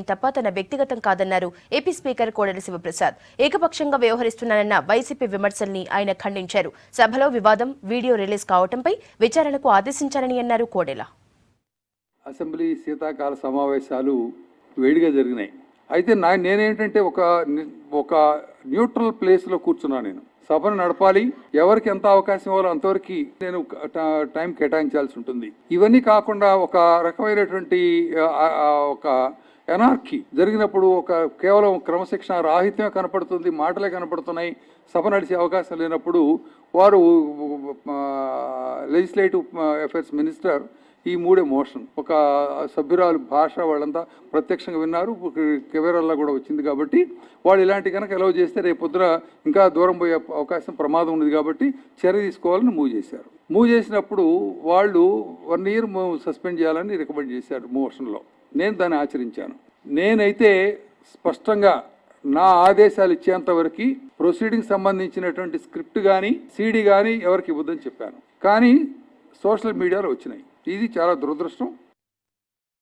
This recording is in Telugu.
తప్ప తన వ్యక్తిగతం కాదన్నారు ఏపీ స్పీకర్ కోడెల శివప్రసాద్. ఏకపక్షంగా వ్యవహరిస్తున్నానన్న వైసీపీ విమర్శల్ని ఆయన ఖండించారు. సభలో వివాదం వీడియో రిలీజ్ కావడంపై విచారణకు ఆదేశించారని అన్నారు కోడెల. అసెంబ్లీ శీతాకాల సమావేశాలు వేడిగా జరిగినాయి. అయితే నేనేంటంటే ఒక న్యూట్రల్ ప్లేస్లో కూర్చున్నాను. నేను సభను నడపాలి, ఎవరికి ఎంత అవకాశం ఇవ్వాలో అంతవరకు నేను టైం కేటాయించాల్సి ఉంటుంది. ఇవన్నీ కాకుండా ఒక రకమైనటువంటి ఒక ఎనార్కీ జరిగినప్పుడు కేవలం క్రమశిక్షణ రాహిత్యమే కనపడుతుంది, మాటలే కనపడుతున్నాయి, సభ నడిచే అవకాశం లేనప్పుడు వారు లెజిస్లేటివ్ అఫైర్స్ మినిస్టర్ ఈ మూడే మోషన్ ఒక సభ్యురాలు భాష వాళ్ళంతా ప్రత్యక్షంగా విన్నారు, కెమెరాల్లో కూడా వచ్చింది. కాబట్టి వాళ్ళు ఇలాంటి కనుక ఎలవ్ చేస్తే రేపు పొద్దున ఇంకా దూరం పోయే అవకాశం ప్రమాదం ఉంది. కాబట్టి చర్య తీసుకోవాలని మూవ్ చేశారు. మూవ్ చేసినప్పుడు వాళ్ళు 1 year సస్పెండ్ చేయాలని రికమెండ్ చేశారు మోషన్లో. నేను దాన్ని ఆచరించాను. నేనైతే స్పష్టంగా నా ఆదేశాలు ఇచ్చేంత వరకు ప్రొసీడింగ్ సంబంధించినటువంటి స్క్రిప్ట్ కానీ సీడీ కానీ ఎవరికి ఇవ్వద్దని చెప్పాను. కానీ సోషల్ మీడియాలో వచ్చినాయి. ఇది చాలా దురదృష్టం.